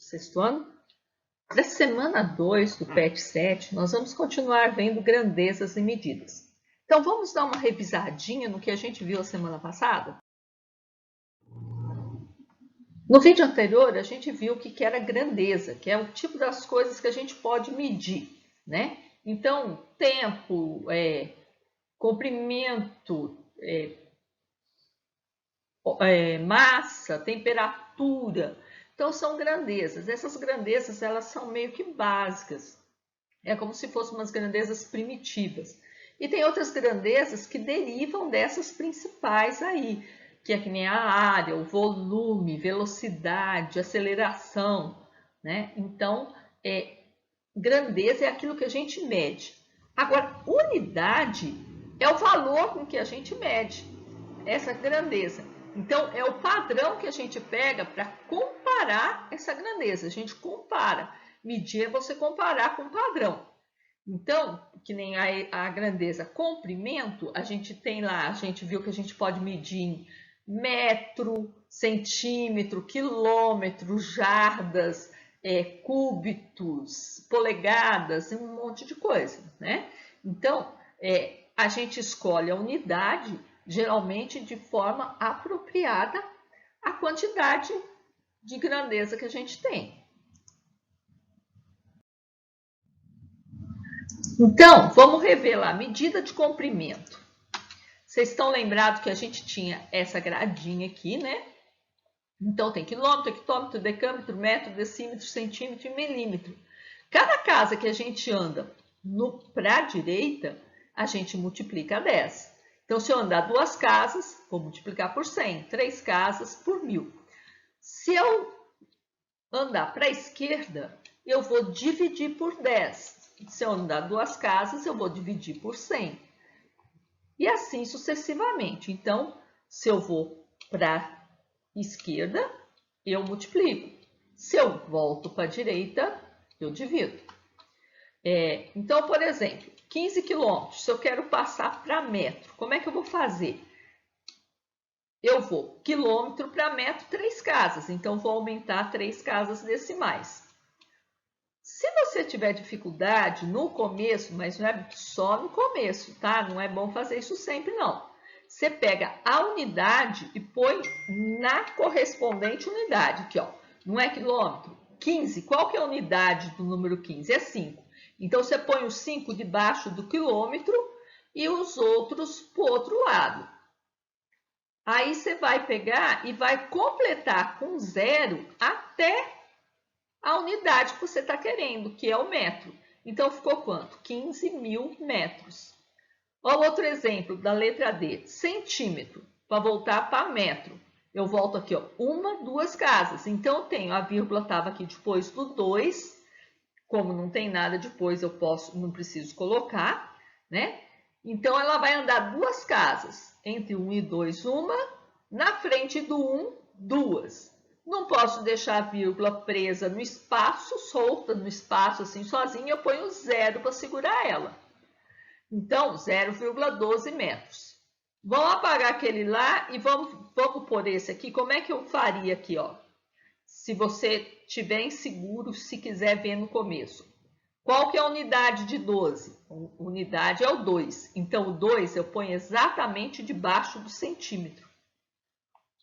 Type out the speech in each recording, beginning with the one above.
sexto ano. Da semana 2 do PET 7, nós vamos continuar vendo grandezas e medidas. Então, vamos dar uma revisadinha no que a gente viu a semana passada? No vídeo anterior, a gente viu o que era grandeza, que é o tipo das coisas que a gente pode medir, né? Então, tempo, comprimento, massa, temperatura. Então, são grandezas. Essas grandezas, elas são meio que básicas. É como se fossem umas grandezas primitivas. E tem outras grandezas que derivam dessas principais aí, que é que nem a área, o volume, velocidade, aceleração, né? Então, grandeza é aquilo que a gente mede. Agora, unidade é o valor com que a gente mede essa grandeza. Então, é o padrão que a gente pega para comparar essa grandeza. A gente compara. Medir é você comparar com o padrão. Então, que nem a grandeza comprimento, a gente tem lá, a gente viu que a gente pode medir em metro, centímetro, quilômetro, jardas, cúbitos, polegadas, um monte de coisa, né? Então, a gente escolhe a unidade, geralmente de forma apropriada à quantidade de grandeza que a gente tem. Então, vamos rever lá, medida de comprimento. Vocês estão lembrados que a gente tinha essa gradinha aqui, né? Então, tem quilômetro, hectômetro, decâmetro, metro, decímetro, centímetro e milímetro. Cada casa que a gente anda para a direita, a gente multiplica 10. Então, se eu andar 2 casas, vou multiplicar por 100. 3 casas por 1000. Se eu andar para a esquerda, eu vou dividir por 10. Se eu andar 2 casas, eu vou dividir por 100. E assim sucessivamente. Então, se eu vou para a esquerda, eu multiplico. Se eu volto para a direita, eu divido. Então, por exemplo, 15 quilômetros, se eu quero passar para metro, como é que eu vou fazer? Eu vou quilômetro para metro, 3 casas. Então, vou aumentar 3 casas decimais. Se você tiver dificuldade no começo, mas não é só no começo, tá? Não é bom fazer isso sempre, não. Você pega a unidade e põe na correspondente unidade. Aqui, ó. Não é quilômetro? 15. Qual que é a unidade do número 15? É 5. Então, você põe o 5 debaixo do quilômetro e os outros para o outro lado. Aí, você vai pegar e vai completar com 0 até a unidade que você está querendo, que é o metro. Então, ficou quanto? 15.000 metros. Olha o outro exemplo da letra D. Centímetro. Para voltar para metro. Eu volto aqui, ó, 1, 2 casas. Então, eu tenho, a vírgula estava aqui depois do 2. Como não tem nada depois, eu não preciso colocar, né? Então, ela vai andar 2 casas. Entre 1 e 2, 1. Na frente do 1, 2. Não posso deixar a vírgula presa no espaço, solta no espaço assim sozinha, eu ponho 0 para segurar ela. Então, 0,12 metros. Vamos apagar aquele lá e vamos pôr esse aqui. Como é que eu faria aqui, ó? Se você tiver inseguro, se quiser ver no começo. Qual que é a unidade de 12? A unidade é o 2. Então, o 2 eu ponho exatamente debaixo do centímetro.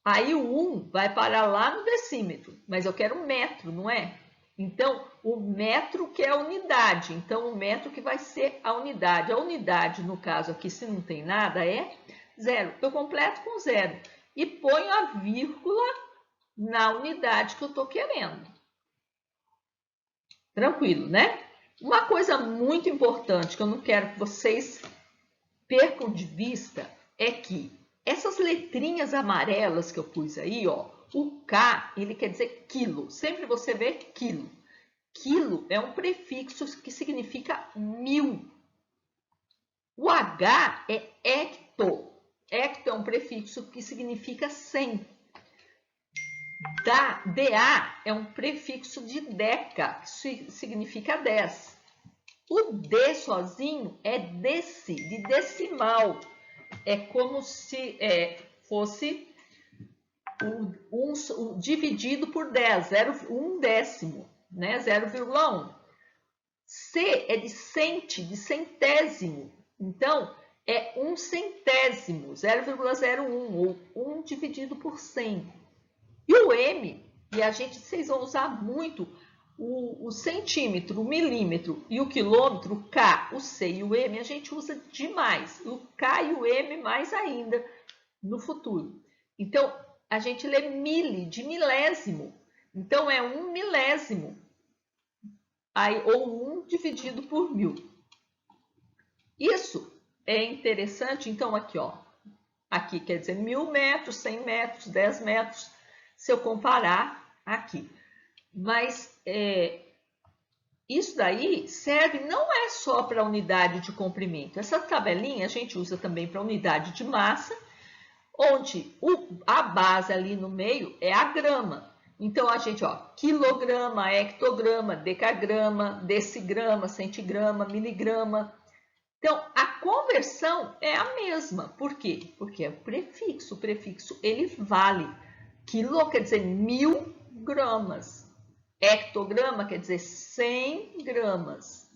Aí o 1 vai parar lá no decímetro, mas eu quero metro, não é? Então, o metro que é a unidade. Então, o metro que vai ser a unidade. A unidade, no caso aqui, se não tem nada, é 0. Eu completo com 0 e ponho a vírgula na unidade que eu estou querendo. Tranquilo, né? Uma coisa muito importante que eu não quero que vocês percam de vista é que essas letrinhas amarelas que eu pus aí, ó, o K, ele quer dizer quilo. Sempre você vê quilo. Quilo é um prefixo que significa 1000. O H é hecto. Hecto é um prefixo que significa 100. DA é um prefixo de deca, que significa 10. O D sozinho é desse, de decimal. É como se fosse dividido por 10, 1 décimo, né? 0,1. C é de cente, de centésimo. Então, é 1 centésimo, 0,01, ou 1 dividido por 100. E o M, vocês vão usar muito o centímetro, o milímetro e o quilômetro, o K, o C e o M, a gente usa demais. O K e o M mais ainda no futuro. Então, a gente lê mili, de milésimo. Então, é 1 milésimo. Aí, ou 1 dividido por 1000. Isso é interessante. Então, aqui, ó. Aqui quer dizer 1000 metros, 100 metros, 10 metros. Se eu comparar aqui. Mas isso daí serve, não é só para unidade de comprimento. Essa tabelinha a gente usa também para unidade de massa, onde a base ali no meio é a grama. Então, a gente, ó, quilograma, hectograma, decagrama, decigrama, centigrama, miligrama. Então, a conversão é a mesma. Por quê? Porque é o prefixo. O prefixo, ele vale. Quilo quer dizer 1000 gramas. Hectograma quer dizer 100 gramas.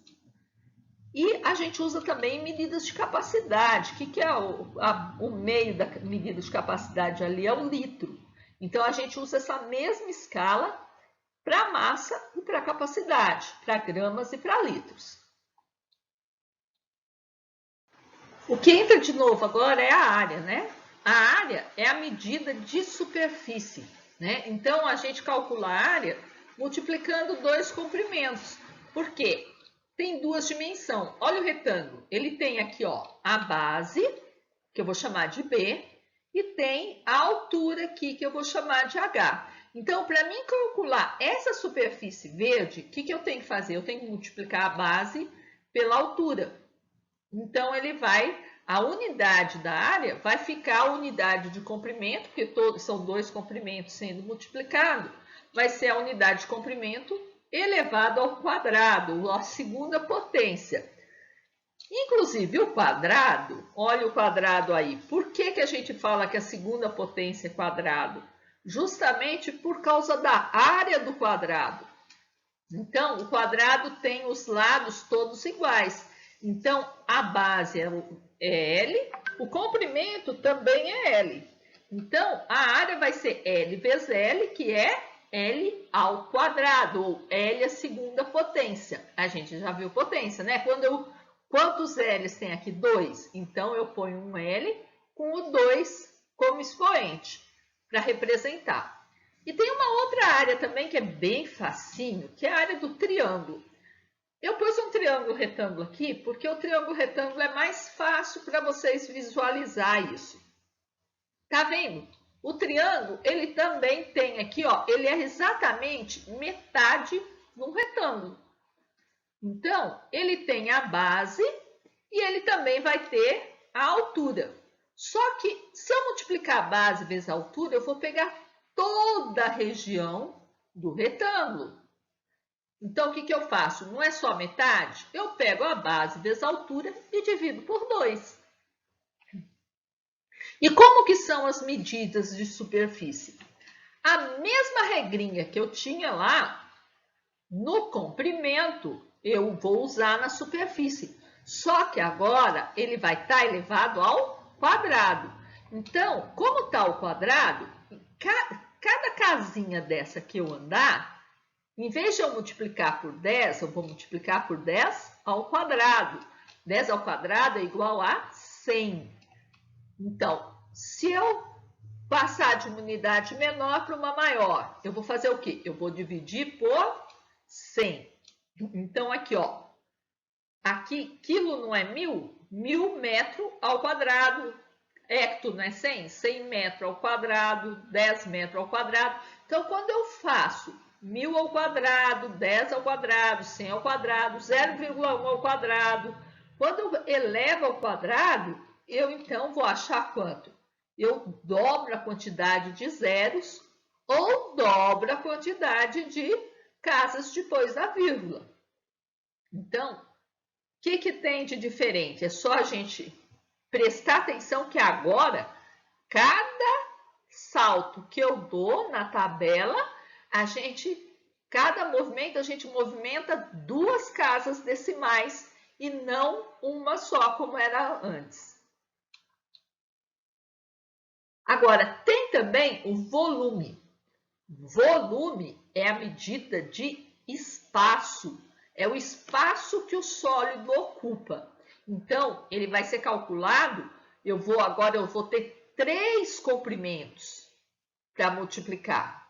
E a gente usa também medidas de capacidade. O que é o meio da medida de capacidade ali? É o litro. Então, a gente usa essa mesma escala para massa e para capacidade, para gramas e para litros. O que entra de novo agora é a área, né? A área é a medida de superfície, né? Então, a gente calcula a área multiplicando 2 comprimentos. Por quê? Tem 2 dimensões. Olha o retângulo. Ele tem aqui, ó, a base, que eu vou chamar de B, e tem a altura aqui, que eu vou chamar de H. Então, para mim calcular essa superfície verde, o que eu tenho que fazer? Eu tenho que multiplicar a base pela altura. Então, a unidade da área vai ficar a unidade de comprimento, porque são 2 comprimentos sendo multiplicados, vai ser a unidade de comprimento elevado ao quadrado, ou à segunda potência. Inclusive, o quadrado, olha o quadrado aí. Por que a gente fala que a segunda potência é quadrado? Justamente por causa da área do quadrado. Então, o quadrado tem os lados todos iguais. Então, a base é L, o comprimento também é L. Então, a área vai ser L vezes L, que é L ao quadrado, ou L a segunda potência. A gente já viu potência, né? Quantos L's tem aqui? 2. Então, eu ponho um L com o 2 como expoente, para representar. E tem uma outra área também que é bem facinho, que é a área do triângulo. Eu pus um triângulo retângulo aqui, porque o triângulo retângulo é mais fácil para vocês visualizar isso. Tá vendo? O triângulo, ele também tem aqui, ó, ele é exatamente metade de um retângulo. Então, ele tem a base e ele também vai ter a altura. Só que, se eu multiplicar a base vezes a altura, eu vou pegar toda a região do retângulo. Então, o que eu faço? Não é só metade? Eu pego a base vezes a altura e divido por 2. E como que são as medidas de superfície? A mesma regrinha que eu tinha lá no comprimento, eu vou usar na superfície. Só que agora ele vai estar elevado ao quadrado. Então, como está o quadrado, cada casinha dessa que eu andar, em vez de eu multiplicar por 10, eu vou multiplicar por 10 ao quadrado. 10 ao quadrado é igual a 100. Então, se eu passar de uma unidade menor para uma maior, eu vou fazer o quê? Eu vou dividir por 100. Então, aqui, ó. Aqui, quilo não é 1000? 1000 metros ao quadrado. Hecto não é 100? 100 metros ao quadrado, 10 metros ao quadrado. Então, quando eu faço 1000 ao quadrado, 10 ao quadrado, 100 ao quadrado, 0,1 ao quadrado, quando eu elevo ao quadrado, eu então vou achar quanto? Eu dobro a quantidade de zeros ou dobro a quantidade de casas depois da vírgula. Então, o que tem de diferente? É só a gente prestar atenção que agora cada salto que eu dou na tabela, cada movimento a gente movimenta 2 casas decimais e não uma só, como era antes. Agora, tem também o volume. Volume é a medida de espaço. É o espaço que o sólido ocupa. Então, ele vai ser calculado, agora eu vou ter 3 comprimentos para multiplicar.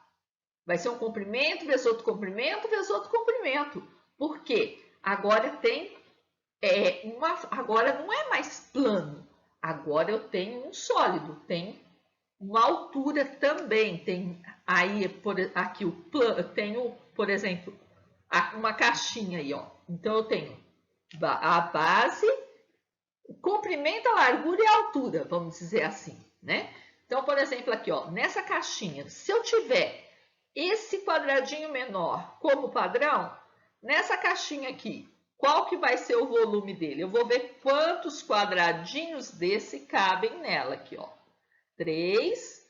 Vai ser um comprimento vezes outro comprimento vezes outro comprimento. Por quê? Agora agora não é mais plano. Agora eu tenho um sólido, tem uma altura também. Tem aí aqui o plano, eu tenho, por exemplo, uma caixinha aí, ó. Então eu tenho a base, o comprimento, a largura e a altura, vamos dizer assim, né? Então, por exemplo, aqui, ó, nessa caixinha, se eu tiver esse quadradinho menor como padrão, nessa caixinha aqui, qual que vai ser o volume dele? Eu vou ver quantos quadradinhos desse cabem nela aqui, ó. 3,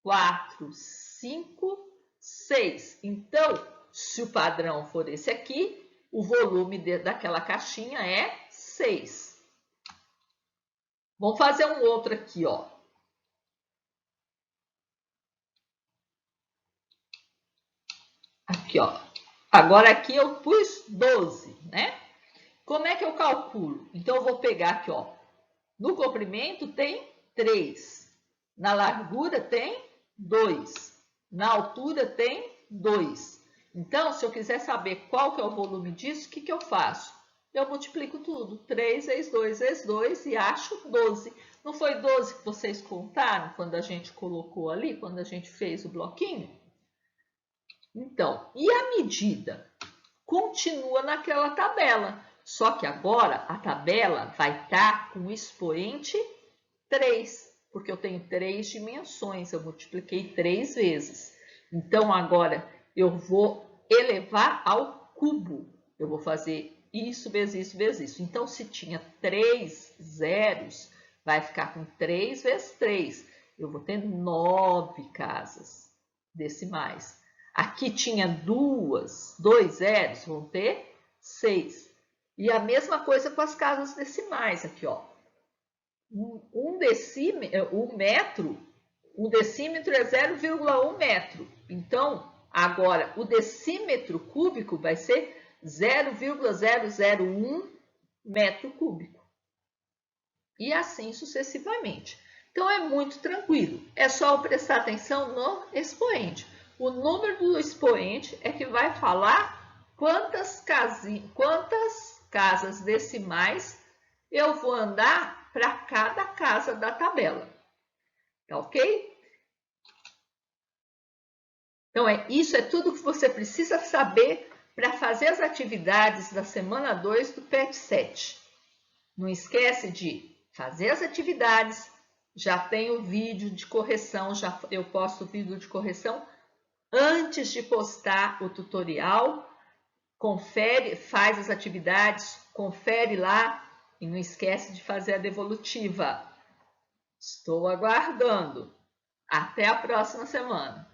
4, 5, 6. Então, se o padrão for esse aqui, o volume daquela caixinha é 6. Vamos fazer um outro aqui, ó. Aqui, ó. Agora aqui eu pus 12, né? Como é que eu calculo? Então, eu vou pegar aqui, ó. No comprimento tem 3. Na largura tem 2. Na altura tem 2. Então, se eu quiser saber qual que é o volume disso, o que que eu faço? Eu multiplico tudo. 3 vezes 2 vezes 2 e acho 12. Não foi 12 que vocês contaram quando a gente colocou ali, quando a gente fez o bloquinho? Então, e a medida? Continua naquela tabela. Só que agora a tabela vai estar com o expoente 3, porque eu tenho 3 dimensões, eu multipliquei 3 vezes. Então, agora eu vou elevar ao cubo. Eu vou fazer isso vezes isso vezes isso. Então, se tinha 3 zeros, vai ficar com 3 vezes 3. Eu vou ter 9 casas decimais. Aqui tinha 2 zeros, vão ter 6. E a mesma coisa com as casas decimais aqui, ó. Um decímetro é 0,1 metro. Então, agora, o decímetro cúbico vai ser 0,001 metro cúbico. E assim sucessivamente. Então, é muito tranquilo. É só prestar atenção no expoente. O número do expoente é que vai falar quantas casas decimais eu vou andar para cada casa da tabela. Tá ok? Então, isso é tudo que você precisa saber para fazer as atividades da semana 2 do PET 7. Não esquece de fazer as atividades. Já tem o vídeo de correção, eu posto o vídeo de correção antes de postar o tutorial. Confere, faz as atividades, confere lá e não esquece de fazer a devolutiva. Estou aguardando. Até a próxima semana.